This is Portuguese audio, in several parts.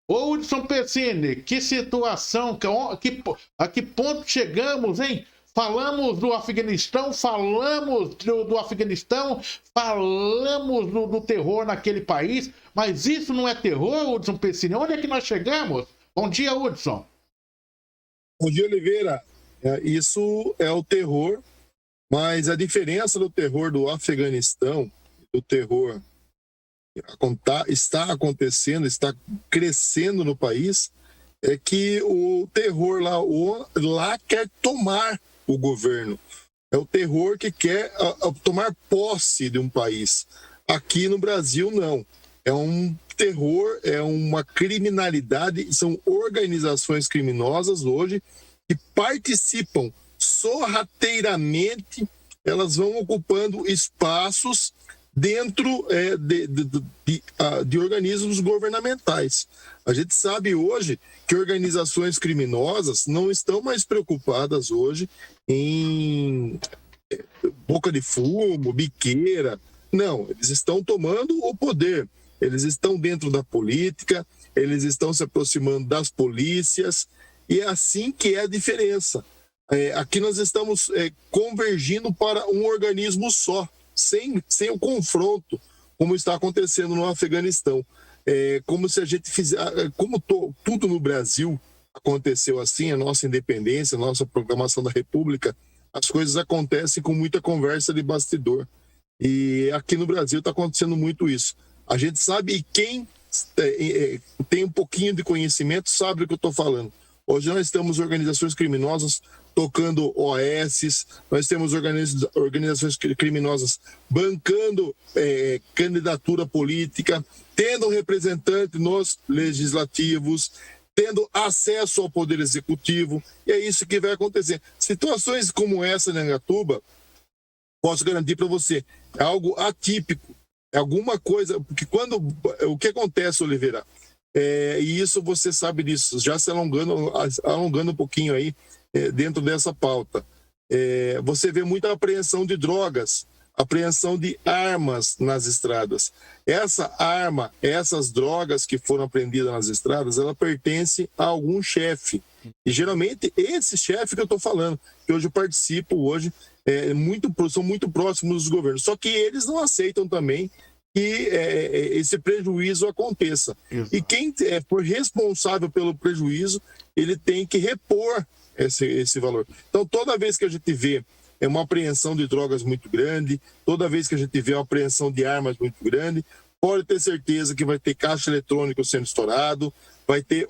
Ô, Hudson Pessini, que situação, a que ponto chegamos, hein? Falamos do Afeganistão, falamos do Afeganistão, falamos do terror naquele país, mas isso não é terror, Hudson Pessini? Onde é que nós chegamos? Bom dia, Hudson. Bom dia, Oliveira. Isso é o terror, mas a diferença do terror do Afeganistão, do terror está acontecendo, está crescendo no país, é que o terror lá quer tomar o governo. É o terror que quer tomar posse de um país. Aqui no Brasil, não. É um terror, é uma criminalidade, são organizações criminosas hoje que participam sorrateiramente, elas vão ocupando espaços dentro de organismos governamentais. A gente sabe hoje que organizações criminosas não estão mais preocupadas hoje em boca de fumo, biqueira. Não, eles estão tomando o poder. Eles estão dentro da política, eles estão se aproximando das polícias, e é assim que é a diferença. Aqui nós estamos convergindo para um organismo só, sem o confronto, como está acontecendo no Afeganistão. Como se a gente fizesse, tudo no Brasil aconteceu assim, a nossa independência, a nossa proclamação da República, as coisas acontecem com muita conversa de bastidor. E aqui no Brasil está acontecendo muito isso. A gente sabe, e quem tem um pouquinho de conhecimento sabe do que eu estou falando. Hoje nós temos organizações criminosas tocando OS, nós temos organizações criminosas bancando candidatura política, tendo representante nos legislativos, tendo acesso ao poder executivo, e é isso que vai acontecer. Situações como essa em Angatuba, posso garantir para você, é algo atípico, é alguma coisa, porque o que acontece, Oliveira, e isso você sabe disso, já se alongando um pouquinho aí dentro dessa pauta, você vê muita apreensão de drogas, apreensão de armas nas estradas. Essa arma, essas drogas que foram apreendidas nas estradas, ela pertence a algum chefe. E geralmente esse chefe que eu estou falando, que hoje eu participo, são muito próximos dos governos. Só que eles não aceitam também que esse prejuízo aconteça. Exato. E quem for responsável pelo prejuízo, ele tem que repor esse valor. Então, toda vez que a gente vê uma apreensão de drogas muito grande, toda vez que a gente vê uma apreensão de armas muito grande, pode ter certeza que vai ter caixa eletrônico sendo estourado, vai ter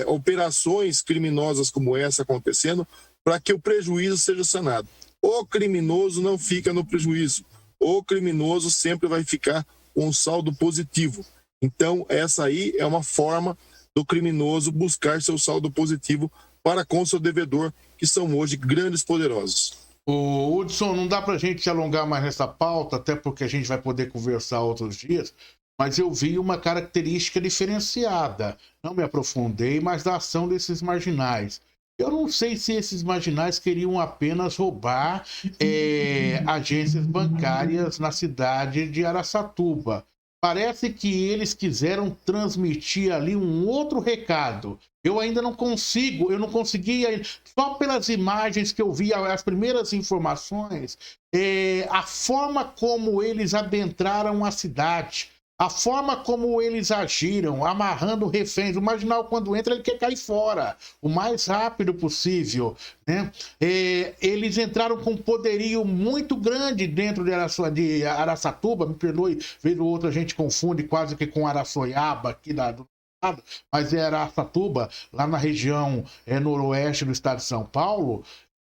operações criminosas como essa acontecendo, para que o prejuízo seja sanado. O criminoso não fica no prejuízo, o criminoso sempre vai ficar com um saldo positivo. Então, essa aí é uma forma do criminoso buscar seu saldo positivo para com seu devedor, que são hoje grandes poderosos. Ô, Hudson, não dá para a gente se alongar mais nessa pauta, até porque a gente vai poder conversar outros dias, mas eu vi uma característica diferenciada. Não me aprofundei, mas da ação desses marginais. Eu não sei se esses marginais queriam apenas roubar agências bancárias na cidade de Araçatuba. Parece que eles quiseram transmitir ali um outro recado. Eu ainda não consegui, só pelas imagens que eu vi, as primeiras informações, a forma como eles adentraram a cidade, a forma como eles agiram, amarrando reféns. O marginal, quando entra, ele quer cair fora o mais rápido possível, né? Eles entraram com um poderio muito grande dentro de Araçatuba, me perdoe, vez ou outra a gente confunde quase que com Araçoiaba, aqui do estado, mas é Araçatuba, lá na região noroeste do estado de São Paulo.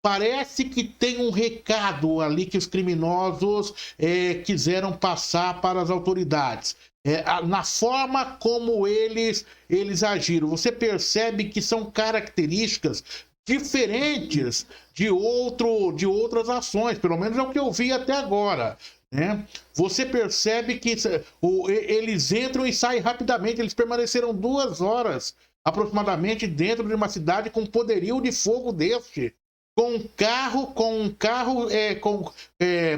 Parece que tem um recado ali que os criminosos quiseram passar para as autoridades. Na forma como eles agiram. Você percebe que são características diferentes de outras ações. Pelo menos é o que eu vi até agora. Né? Você percebe que eles entram e saem rapidamente. Eles permaneceram 2 horas aproximadamente dentro de uma cidade com poderio de fogo deste.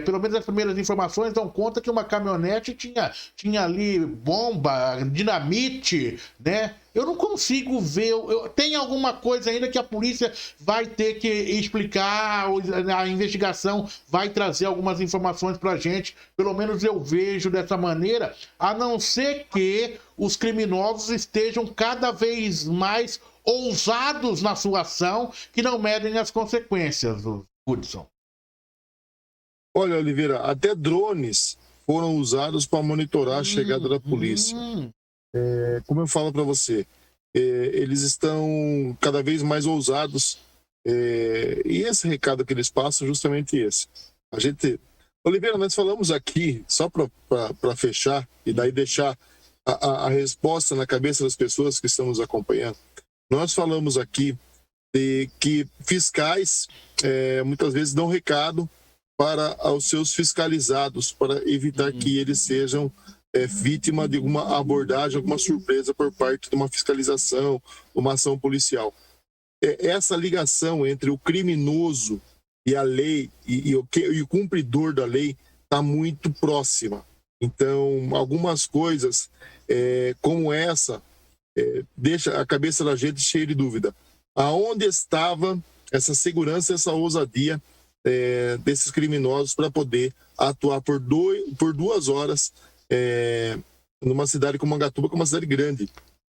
pelo menos as primeiras informações dão conta que uma caminhonete tinha ali bomba, dinamite, né? Eu não consigo ver. Tem alguma coisa ainda que a polícia vai ter que explicar, a investigação vai trazer algumas informações pra gente. Pelo menos eu vejo dessa maneira, a não ser que os criminosos estejam cada vez mais ousados na sua ação, que não medem as consequências, Hudson. Olha, Oliveira, até drones foram usados para monitorar a chegada da polícia. Como eu falo para você, eles estão cada vez mais ousados, e esse recado que eles passam é justamente esse. Oliveira, nós falamos aqui, só para fechar, e daí deixar a resposta na cabeça das pessoas que estão nos acompanhando. Nós falamos aqui de que fiscais muitas vezes dão recado para os seus fiscalizados, para evitar que eles sejam vítima de alguma abordagem, alguma surpresa por parte de uma fiscalização, uma ação policial. Essa ligação entre o criminoso e a lei, e o cumpridor da lei, está muito próxima. Então, algumas coisas como essa deixa a cabeça da gente cheia de dúvida. Aonde estava essa segurança, essa ousadia desses criminosos para poder atuar por 2 horas numa cidade como Angatuba, que é uma cidade grande.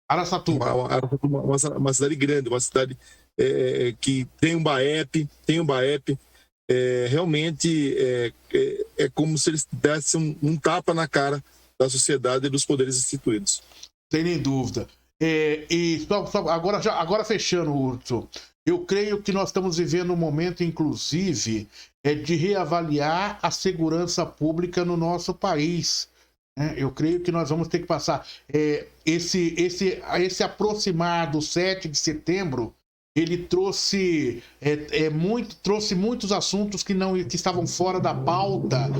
Araçatuba. Uma cidade grande, uma cidade que tem um BAEP, realmente é como se eles dessem um tapa na cara da sociedade e dos poderes instituídos. Sem nem dúvida. Agora fechando, Hudson, eu creio que nós estamos vivendo um momento, inclusive, de reavaliar a segurança pública no nosso país. Eu creio que nós vamos ter que passar esse aproximar do 7 de setembro. Ele trouxe muitos assuntos que estavam fora da pauta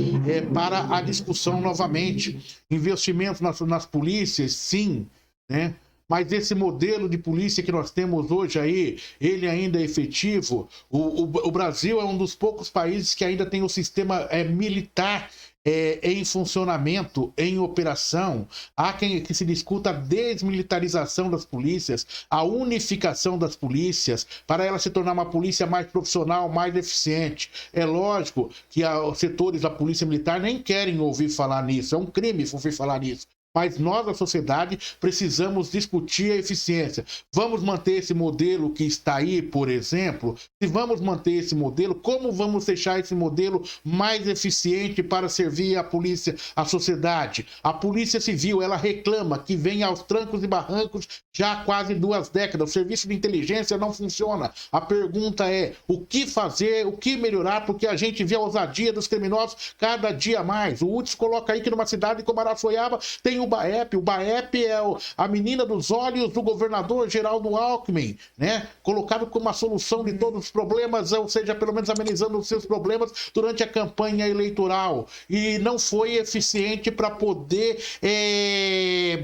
para a discussão novamente. Investimentos nas polícias, sim, né? Mas esse modelo de polícia que nós temos hoje aí, ele ainda é efetivo? O Brasil é um dos poucos países que ainda tem o sistema militar em funcionamento, em operação. Há que se discuta a desmilitarização das polícias, a unificação das polícias, para ela se tornar uma polícia mais profissional, mais eficiente. É lógico que os setores da polícia militar nem querem ouvir falar nisso, é um crime ouvir falar nisso. Mas nós, a sociedade, precisamos discutir a eficiência. Vamos manter esse modelo que está aí, por exemplo? Se vamos manter esse modelo, como vamos deixar esse modelo mais eficiente para servir a polícia, a sociedade? A Polícia Civil, ela reclama que vem aos trancos e barrancos já há quase 2 décadas. O serviço de inteligência não funciona. A pergunta é, o que fazer, o que melhorar, porque a gente vê a ousadia dos criminosos cada dia mais. O Hudson coloca aí que numa cidade como Araçoiaba tem o BAEP. O BAEP é a menina dos olhos do governador Geraldo Alckmin, né? Colocado como uma solução de todos os problemas, ou seja, pelo menos amenizando os seus problemas durante a campanha eleitoral. E não foi eficiente para poder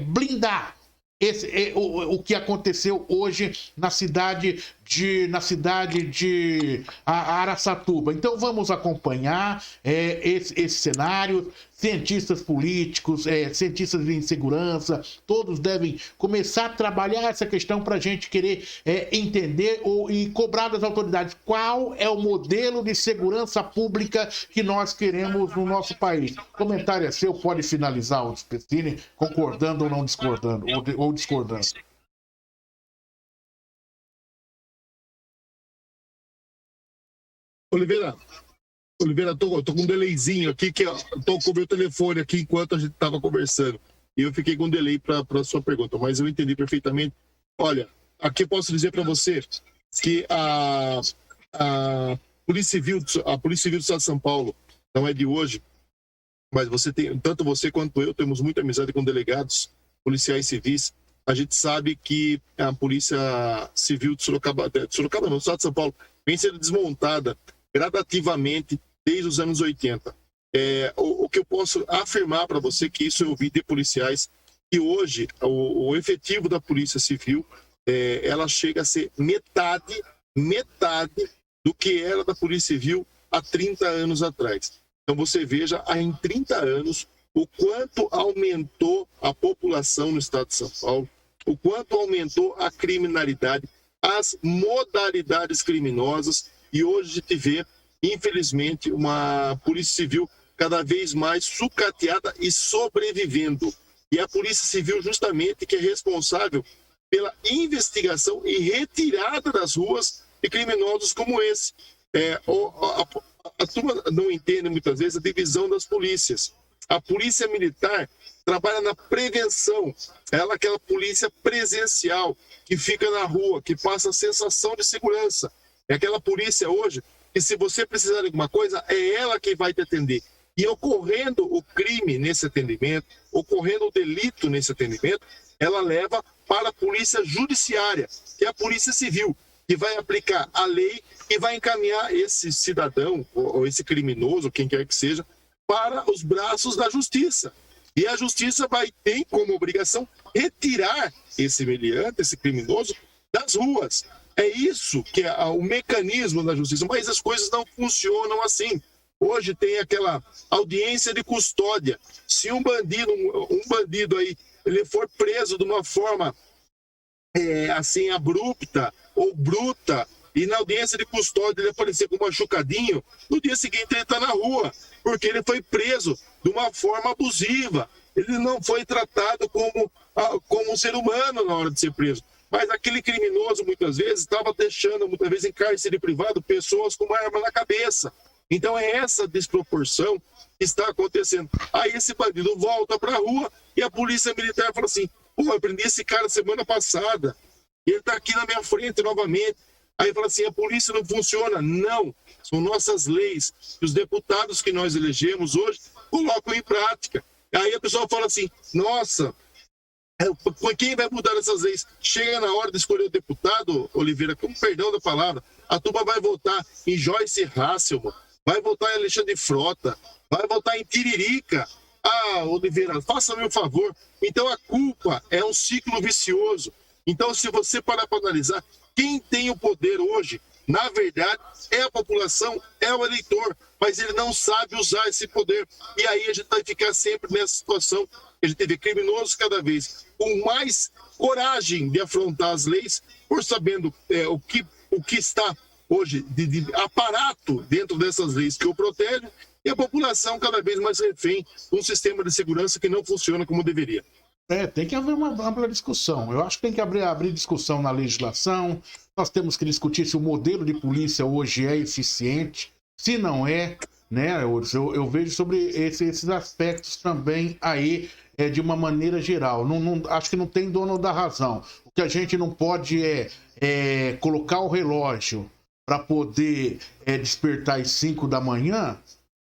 blindar o que aconteceu hoje na cidade de Araçatuba. Então vamos acompanhar esse cenário. Cientistas políticos, cientistas de segurança, todos devem começar a trabalhar essa questão para a gente querer entender e cobrar das autoridades qual é o modelo de segurança pública que nós queremos no nosso país. O comentário é seu, pode finalizar, o Spessini, concordando ou não discordando, ou discordando. Oliveira, tô com um delayzinho aqui, que eu tô com o meu telefone aqui enquanto a gente estava conversando. E eu fiquei com um delay para a sua pergunta, mas eu entendi perfeitamente. Olha, aqui eu posso dizer para você que a Polícia Civil do Estado de São Paulo, não é de hoje, mas tanto você quanto eu temos muita amizade com delegados, policiais civis. A gente sabe que a Polícia Civil de Sorocaba não, do Estado de São Paulo, vem sendo desmontada gradativamente desde os anos 80. O que eu posso afirmar para você, que isso eu ouvi de policiais, que hoje o efetivo da Polícia Civil, ela chega a ser metade do que era da Polícia Civil há 30 anos atrás. Então você veja, em 30 anos, o quanto aumentou a população no estado de São Paulo, o quanto aumentou a criminalidade, as modalidades criminosas, e hoje a gente vê, infelizmente, uma Polícia Civil cada vez mais sucateada e sobrevivendo. E a Polícia Civil, justamente, que é responsável pela investigação e retirada das ruas de criminosos como esse. A turma não entende, muitas vezes, a divisão das polícias. A polícia militar trabalha na prevenção. Ela é aquela polícia presencial, que fica na rua, que passa a sensação de segurança. É aquela polícia hoje que, se você precisar de alguma coisa, é ela quem vai te atender. E ocorrendo o crime nesse atendimento, ocorrendo o delito nesse atendimento, ela leva para a polícia judiciária, que é a polícia civil, que vai aplicar a lei e vai encaminhar esse cidadão, ou esse criminoso, quem quer que seja, para os braços da justiça. E a justiça vai ter como obrigação retirar esse meliante, esse criminoso, das ruas. É isso que é o mecanismo da justiça, mas as coisas não funcionam assim. Hoje tem aquela audiência de custódia. Se um bandido aí, ele for preso de uma forma assim abrupta ou bruta, e na audiência de custódia ele aparecer com um machucadinho, no dia seguinte ele está na rua, porque ele foi preso de uma forma abusiva. Ele não foi tratado como um ser humano na hora de ser preso. Mas aquele criminoso, muitas vezes, estava deixando, muitas vezes, em cárcere privado, pessoas com uma arma na cabeça. Então é essa desproporção que está acontecendo. Aí esse bandido volta para a rua e a polícia militar fala assim: pô, eu prendi esse cara semana passada, e ele está aqui na minha frente novamente. Aí fala assim, a polícia não funciona. Não, são nossas leis, que os deputados que nós elegemos hoje colocam em prática. Aí a pessoa fala assim, nossa, quem vai mudar essas leis? Chega na hora de escolher o deputado, Oliveira, com perdão da palavra, a turma vai votar em Joyce Hasselmann, vai votar em Alexandre Frota, vai votar em Tiririca. Ah, Oliveira, faça-me um favor. Então a culpa é um ciclo vicioso. Então, se você parar para analisar, quem tem o poder hoje, na verdade, é a população, é o eleitor, mas ele não sabe usar esse poder. E aí a gente vai ficar sempre nessa situação. A gente vê criminosos cada vez com mais coragem de afrontar as leis, por sabendo o que está hoje de aparato dentro dessas leis que o protegem, e a população cada vez mais refém de um sistema de segurança que não funciona como deveria. Tem que haver uma ampla discussão. Eu acho que tem que abrir discussão na legislação. Nós temos que discutir se o modelo de polícia hoje é eficiente. Se não é, né? Eu vejo sobre esses aspectos também aí, de uma maneira geral. Acho que não tem dono da razão. O que a gente não pode é colocar o relógio para poder despertar às 5 da manhã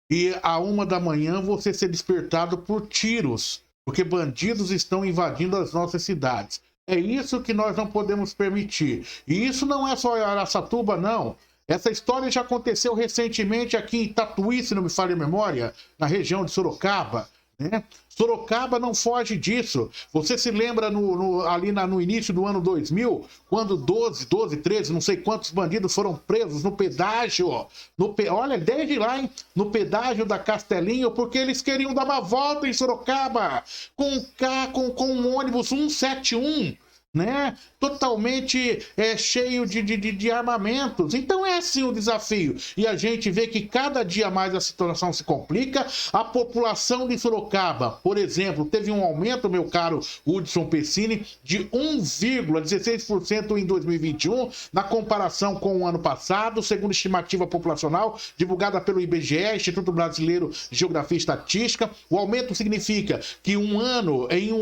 e à 1 da manhã você ser despertado por tiros, porque bandidos estão invadindo as nossas cidades. É isso que nós não podemos permitir. E isso não é só Araçatuba, não. Essa história já aconteceu recentemente aqui em Tatuí, se não me falha a memória, na região de Sorocaba, né? Sorocaba não foge disso. Você se lembra ali no início do ano 2000, quando 12, 13, não sei quantos bandidos foram presos no pedágio, olha, desde lá, hein? No pedágio da Castelinho, porque eles queriam dar uma volta em Sorocaba com um ônibus 171, né? Totalmente cheio de armamentos. Então é assim o desafio. E a gente vê que cada dia mais a situação se complica. A população de Sorocaba, por exemplo, teve um aumento, meu caro Hudson Pessini, de 1,16% em 2021, na comparação com o ano passado, segundo estimativa populacional divulgada pelo IBGE, Instituto Brasileiro de Geografia e Estatística. O aumento significa que em um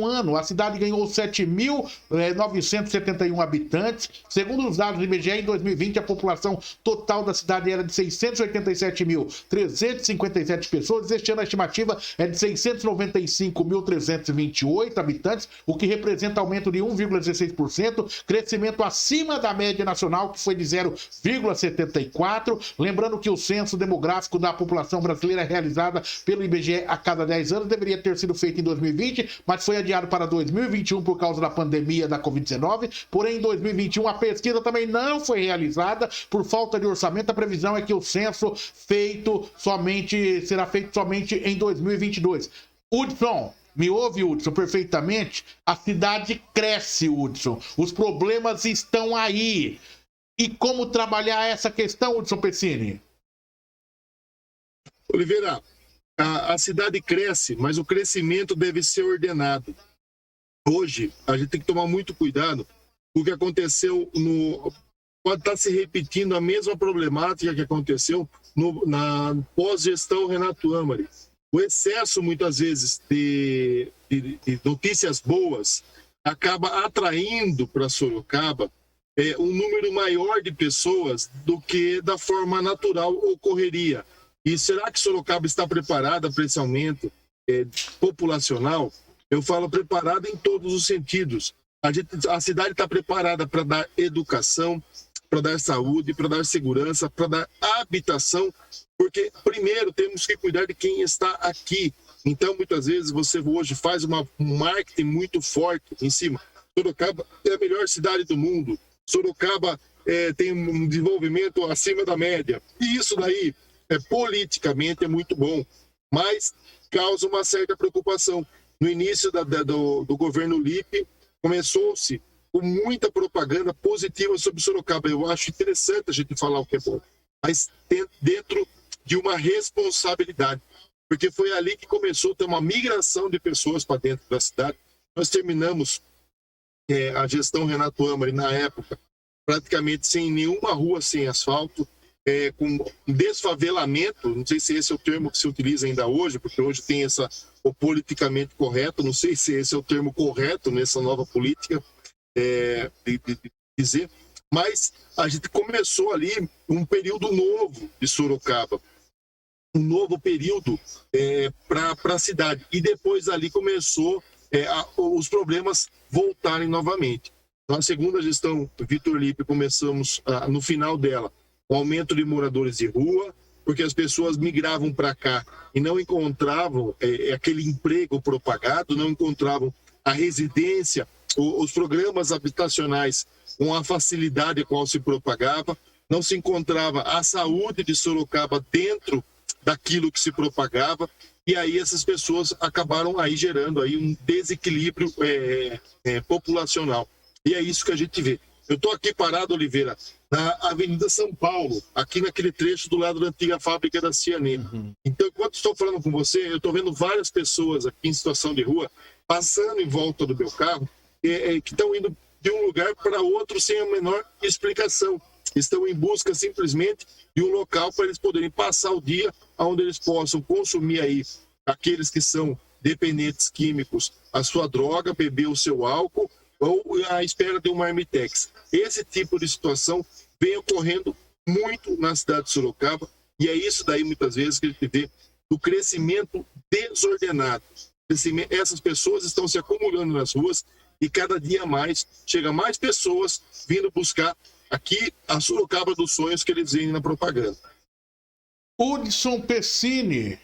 ano a cidade ganhou 7.971 habitantes. Segundo os dados do IBGE, em 2020, a população total da cidade era de 687.357 pessoas. Este ano a estimativa é de 695.328 habitantes, o que representa aumento de 1,16%, crescimento acima da média nacional, que foi de 0,74%. Lembrando que o censo demográfico da população brasileira é realizada pelo IBGE a cada 10 anos, deveria ter sido feito em 2020, mas foi adiado para 2021 por causa da pandemia da Covid-19. Covid-19, porém em 2021 a pesquisa também não foi realizada por falta de orçamento. A previsão é que o censo será feito somente em 2022. Hudson, me ouve, Hudson, perfeitamente? A cidade cresce, Hudson. Os problemas estão aí. E como trabalhar essa questão, Hudson Pessini? Oliveira, a cidade cresce, mas o crescimento deve ser ordenado. Hoje, a gente tem que tomar muito cuidado, porque aconteceu pode estar se repetindo a mesma problemática que aconteceu na pós-gestão Renato Amari. O excesso, muitas vezes, de notícias boas acaba atraindo para Sorocaba um número maior de pessoas do que da forma natural ocorreria. E será que Sorocaba está preparada para esse aumento populacional? Eu falo preparada em todos os sentidos. A cidade está preparada para dar educação, para dar saúde, para dar segurança, para dar habitação, porque primeiro temos que cuidar de quem está aqui. Então, muitas vezes, você hoje faz um marketing muito forte em cima. Sorocaba é a melhor cidade do mundo. Sorocaba tem um desenvolvimento acima da média. E isso daí, politicamente, é muito bom, mas causa uma certa preocupação. No início do governo Lippe, começou-se com muita propaganda positiva sobre Sorocaba. Eu acho interessante a gente falar o que é bom, mas dentro de uma responsabilidade, porque foi ali que começou a ter uma migração de pessoas para dentro da cidade. Nós terminamos a gestão Renato Amari, na época, praticamente sem nenhuma rua sem asfalto, com desfavelamento, não sei se esse é o termo que se utiliza ainda hoje, porque hoje tem o politicamente correto, não sei se esse é o termo correto nessa nova política, de dizer, mas a gente começou ali um período novo de Sorocaba, um novo período para a cidade, e depois ali começou os problemas voltarem novamente. Na segunda gestão Vitor Lippe, começamos no final dela o aumento de moradores de rua, porque as pessoas migravam para cá e não encontravam aquele emprego propagado, não encontravam a residência, os programas habitacionais com a facilidade a qual se propagava, não se encontrava a saúde de Sorocaba dentro daquilo que se propagava, e aí essas pessoas acabaram aí gerando aí um desequilíbrio populacional. E é isso que a gente vê. Eu estou aqui parado, Oliveira, na Avenida São Paulo, aqui naquele trecho do lado da antiga fábrica da Cianê. Então, enquanto estou falando com você, eu estou vendo várias pessoas aqui em situação de rua, passando em volta do meu carro, que estão indo de um lugar para outro sem a menor explicação. Estão em busca simplesmente de um local para eles poderem passar o dia, onde eles possam consumir aí, aqueles que são dependentes químicos, a sua droga, beber o seu álcool, ou à espera de um marmitex. Esse tipo de situação vem ocorrendo muito na cidade de Sorocaba, e é isso daí, muitas vezes, que a gente vê do crescimento desordenado. Essas pessoas estão se acumulando nas ruas, e cada dia mais, chega mais pessoas vindo buscar aqui a Sorocaba dos sonhos que eles veem na propaganda. Hudson Pessini,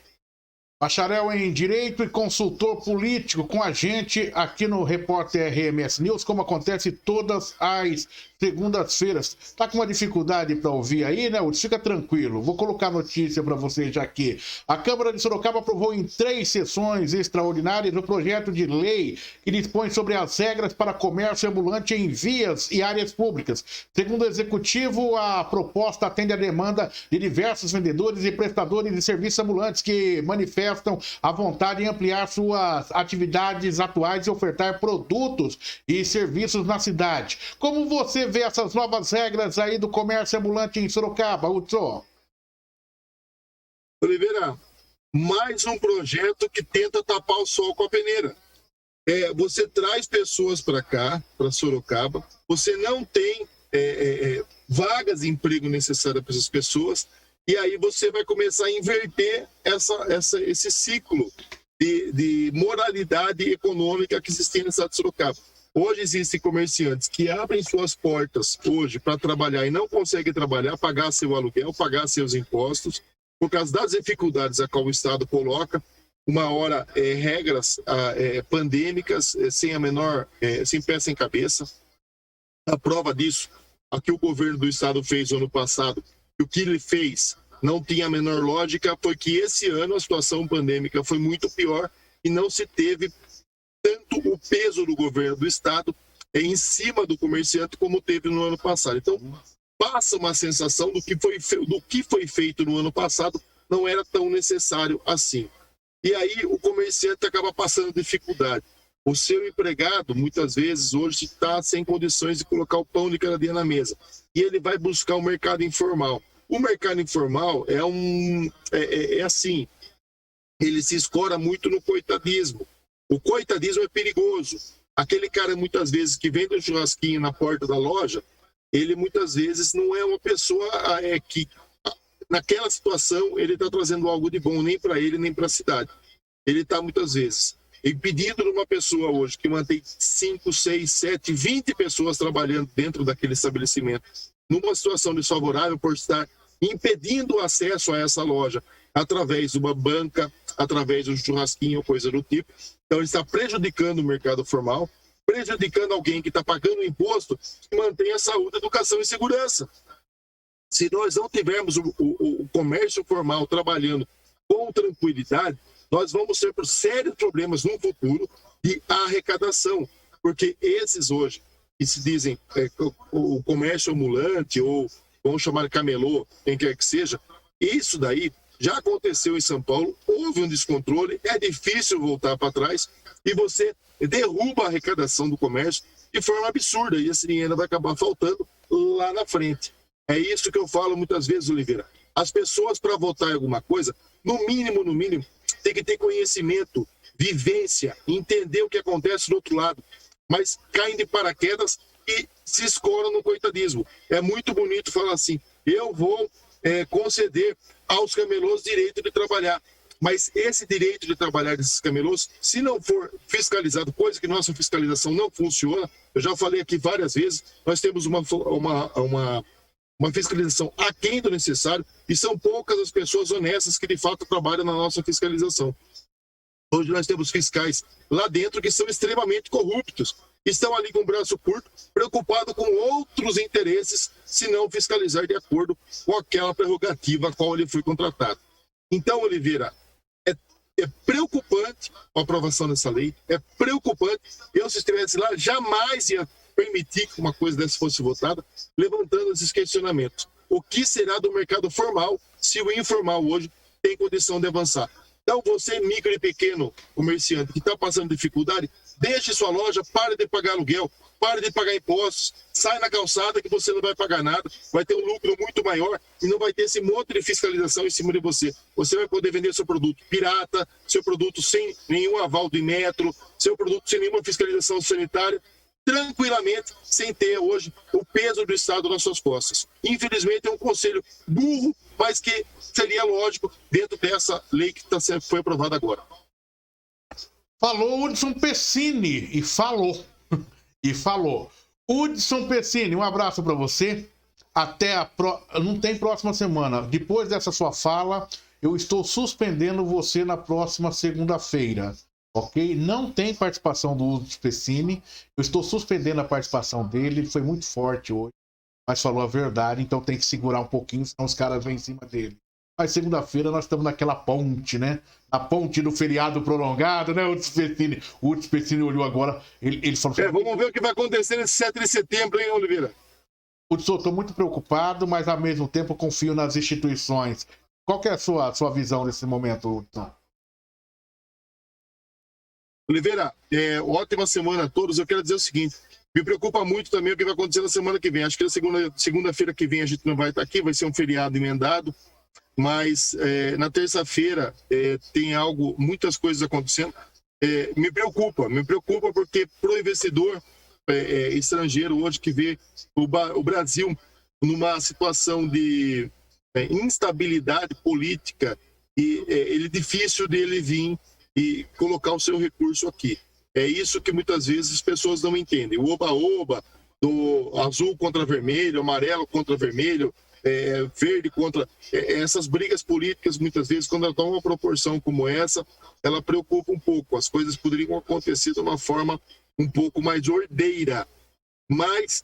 bacharel em Direito e consultor político, com a gente aqui no Repórter RMS News, como acontece todas as segundas-feiras. Tá com uma dificuldade para ouvir aí, né, Hudson? Fica tranquilo. Vou colocar a notícia para vocês já aqui. A Câmara de Sorocaba aprovou em 3 sessões extraordinárias o projeto de lei que dispõe sobre as regras para comércio ambulante em vias e áreas públicas. Segundo o Executivo, a proposta atende à demanda de diversos vendedores e prestadores de serviços ambulantes que manifestam a vontade em ampliar suas atividades atuais e ofertar produtos e serviços na cidade. Como você vê essas novas regras aí do comércio ambulante em Sorocaba, Hudson? Oliveira, mais um projeto que tenta tapar o sol com a peneira. Você traz pessoas para cá, para Sorocaba, você não tem vagas de emprego necessárias para essas pessoas, e aí você vai começar a inverter esse ciclo de moralidade econômica que existia na cidade de Sorocaba. Hoje existem comerciantes que abrem suas portas hoje para trabalhar e não conseguem trabalhar, pagar seu aluguel, pagar seus impostos, por causa das dificuldades a qual o Estado coloca. uma hora regras pandêmicas sem pé sem cabeça. A prova disso, a que o governo do estado fez no ano passado, e o que ele fez não tinha a menor lógica, foi que esse ano a situação pandêmica foi muito pior e não se teve tanto o peso do governo do estado em cima do comerciante como teve no ano passado. Então, passa uma sensação do que foi feito no ano passado não era tão necessário assim. E aí o comerciante acaba passando dificuldade. O seu empregado, muitas vezes, hoje está sem condições de colocar o pão de cada dia na mesa. E ele vai buscar o mercado informal. O mercado informal é assim, ele se escora muito no coitadismo. O coitadismo é perigoso. Aquele cara, muitas vezes, que vende um churrasquinho na porta da loja, ele, muitas vezes, não é uma pessoa que, naquela situação, ele está trazendo algo de bom nem para ele, nem para a cidade. Ele está, muitas vezes, impedindo de uma pessoa hoje que mantém 5, 6, 7, 20 pessoas trabalhando dentro daquele estabelecimento, numa situação desfavorável por estar impedindo o acesso a essa loja através de uma banca, através de um churrasquinho, coisa do tipo. Então, ele está prejudicando o mercado formal, prejudicando alguém que está pagando imposto e mantém a saúde, educação e segurança. Se nós não tivermos o comércio formal trabalhando com tranquilidade, nós vamos ter sérios problemas no futuro de arrecadação, porque esses hoje, que se dizem o comércio ambulante, ou vamos chamar de camelô, quem quer que seja, isso daí já aconteceu em São Paulo, houve um descontrole, é difícil voltar para trás, e você derruba a arrecadação do comércio de forma absurda, e esse dinheiro vai acabar faltando lá na frente. É isso que eu falo muitas vezes, Oliveira. As pessoas, para votar em alguma coisa, no mínimo, tem que ter conhecimento, vivência, entender o que acontece do outro lado, mas caem de paraquedas e se escoram no coitadismo. É muito bonito falar assim, eu vou conceder aos camelôs direito de trabalhar, mas esse direito de trabalhar desses camelôs, se não for fiscalizado, coisa que nossa fiscalização não funciona, eu já falei aqui várias vezes, nós temos uma fiscalização aquém do necessário, e são poucas as pessoas honestas que de fato trabalham na nossa fiscalização. Hoje nós temos fiscais lá dentro que são extremamente corruptos, estão ali com o braço curto, preocupados com outros interesses, se não fiscalizar de acordo com aquela prerrogativa a qual ele foi contratado. Então, Oliveira, é preocupante a aprovação dessa lei, é preocupante. Eu, se estivesse lá, jamais ia permitir que uma coisa dessa fosse votada, levantando esses questionamentos. O que será do mercado formal se o informal hoje tem condição de avançar? Então, você, micro e pequeno comerciante que está passando dificuldade, deixe sua loja, pare de pagar aluguel, pare de pagar impostos, sai na calçada que você não vai pagar nada, vai ter um lucro muito maior e não vai ter esse monte de fiscalização em cima de você. Você vai poder vender seu produto pirata, seu produto sem nenhum aval do Inmetro, seu produto sem nenhuma fiscalização sanitária, tranquilamente, sem ter hoje o peso do Estado nas suas costas. Infelizmente, é um conselho burro, mas que seria lógico dentro dessa lei que foi aprovada agora. Falou Hudson Pessini, e falou. E falou. Hudson Pessini, um abraço para você. Não tem próxima semana. Depois dessa sua fala, eu estou suspendendo você na próxima segunda-feira. Ok? Não tem participação do Hudson Pessini. Eu estou suspendendo a participação dele. Ele foi muito forte hoje, mas falou a verdade, então tem que segurar um pouquinho, senão os caras vêm em cima dele. Mas segunda-feira nós estamos naquela ponte, né? Na ponte do feriado prolongado, né, Hudson Pessini? O Hudson Pessini olhou agora, ele falou assim... vamos ver o que vai acontecer nesse 7 de setembro, hein, Oliveira? Hudson, estou muito preocupado, mas ao mesmo tempo confio nas instituições. Qual que é a sua visão nesse momento, Hudson? Oliveira, ótima semana a todos. Eu quero dizer o seguinte, me preocupa muito também o que vai acontecer na semana que vem. Acho que na segunda-feira que vem a gente não vai estar aqui, vai ser um feriado emendado, mas na terça-feira tem muitas coisas acontecendo. Me preocupa porque para o investidor estrangeiro hoje que vê o Brasil numa situação de instabilidade política, e ele é difícil dele vir e colocar o seu recurso aqui. É isso que muitas vezes as pessoas não entendem. O oba-oba, do azul contra vermelho, amarelo contra vermelho, verde contra essas brigas políticas, muitas vezes, quando ela toma uma proporção como essa, ela preocupa um pouco. As coisas poderiam acontecer de uma forma um pouco mais ordeira. Mas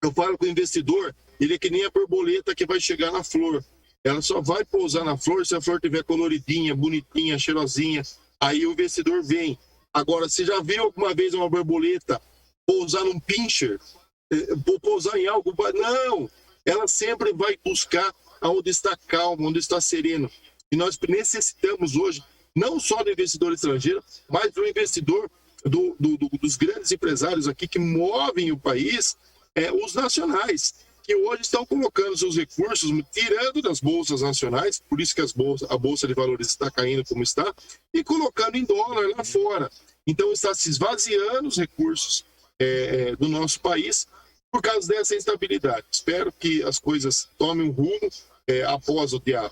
eu falo com o investidor, ele é que nem a borboleta que vai chegar na flor. Ela só vai pousar na flor se a flor estiver coloridinha, bonitinha, cheirosinha. Aí o investidor vem. Agora, você já viu alguma vez uma borboleta pousar num pincher? Pousar em algo? Não! Ela sempre vai buscar onde está calmo, onde está sereno. E nós necessitamos hoje, não só do investidor estrangeiro, mas do investidor, dos grandes empresários aqui que movem o país, os nacionais, que hoje estão colocando seus recursos, tirando das bolsas nacionais, por isso que a Bolsa de Valores está caindo como está, e colocando em dólar lá fora. Então está se esvaziando os recursos do nosso país por causa dessa instabilidade. Espero que as coisas tomem um rumo após o dia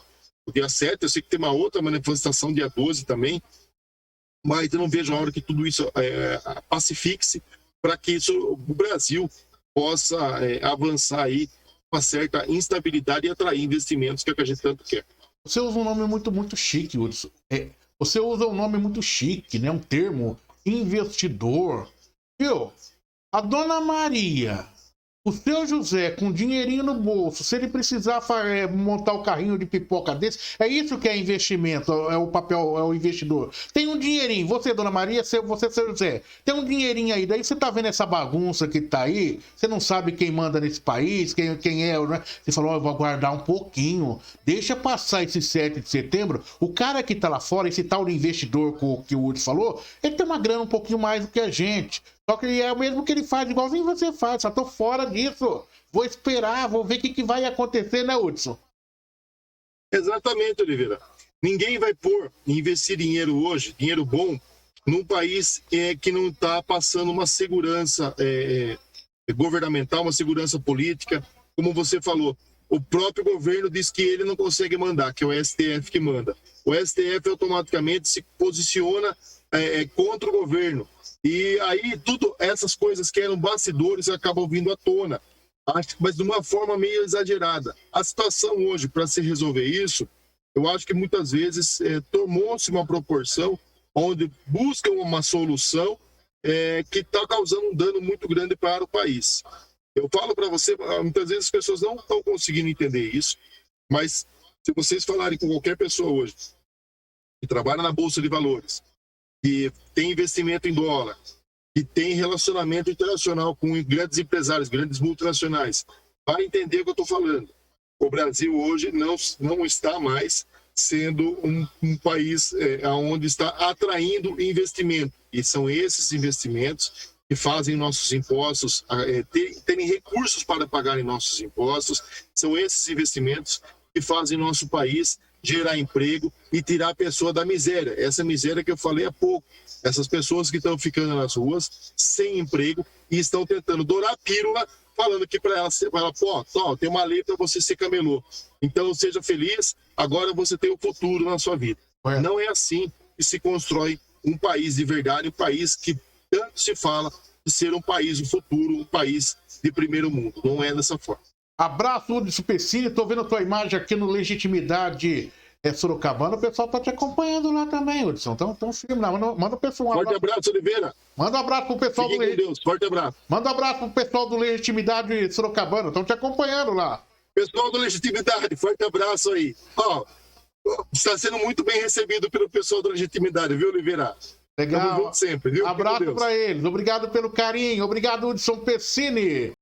7. Eu sei que tem uma outra manifestação dia 12 também, mas eu não vejo a hora que tudo isso pacifique-se para que o Brasil possa avançar aí uma certa instabilidade e atrair investimentos, que é o que a gente tanto quer. Você usa um nome muito chique, Hudson. Você usa um nome muito chique, né? Um termo investidor. Viu? A Dona Maria, o seu José, com dinheirinho no bolso, se ele precisar montar o carrinho de pipoca desse, é isso que é investimento, é o papel, é o investidor. Tem um dinheirinho, você, Dona Maria, você, seu José, tem um dinheirinho aí, daí você tá vendo essa bagunça que tá aí, você não sabe quem manda nesse país, quem é, né? Você falou, eu vou aguardar um pouquinho, deixa passar esse 7 de setembro, o cara que tá lá fora, esse tal de investidor que o Hudson falou, ele tem uma grana um pouquinho mais do que a gente. Só que é o mesmo que ele faz, igualzinho você faz, só tô fora disso. Vou esperar, vou ver o que vai acontecer, né, Hudson? Exatamente, Oliveira. Ninguém vai investir dinheiro hoje, dinheiro bom, num país que não está passando uma segurança governamental, uma segurança política. Como você falou, o próprio governo diz que ele não consegue mandar, que é o STF que manda. O STF automaticamente se posiciona contra o governo. E aí, tudo essas coisas que eram bastidores acabam vindo à tona, mas de uma forma meio exagerada. A situação hoje, para se resolver isso, eu acho que muitas vezes tomou-se uma proporção onde buscam uma solução que está causando um dano muito grande para o país. Eu falo para você, muitas vezes as pessoas não estão conseguindo entender isso, mas se vocês falarem com qualquer pessoa hoje que trabalha na Bolsa de Valores, que tem investimento em dólar, que tem relacionamento internacional com grandes empresários, grandes multinacionais, vai entender o que eu estou falando. O Brasil hoje não está mais sendo um país onde está atraindo investimento. E são esses investimentos que fazem nossos impostos, terem recursos para pagarem nossos impostos, são esses investimentos que fazem nosso país gerar emprego e tirar a pessoa da miséria. Essa miséria que eu falei há pouco. Essas pessoas que estão ficando nas ruas sem emprego e estão tentando dourar a pílula, falando que para ela, pô, tem uma lei para você ser camelô. Então seja feliz, agora você tem o futuro na sua vida. Não é assim que se constrói um país de verdade, um país que tanto se fala de ser um país do futuro, um país de primeiro mundo. Não é dessa forma. Abraço, Hudson Pessini. Tô vendo a tua imagem aqui no Legitimidade Sorocabana. O pessoal tá te acompanhando lá também, Hudson. Então firme lá. Manda o pessoal. Forte abraço, Oliveira. Manda um abraço pro pessoal do Legitimidade. Forte abraço. Manda um abraço pro pessoal do Legitimidade Sorocabana. Estão te acompanhando lá. Pessoal do Legitimidade, forte abraço aí. Ó, está sendo muito bem recebido pelo pessoal da Legitimidade, viu, Oliveira? Legal. Tamo junto sempre, viu? Abraço para eles. Obrigado pelo carinho. Obrigado, Hudson Pessini.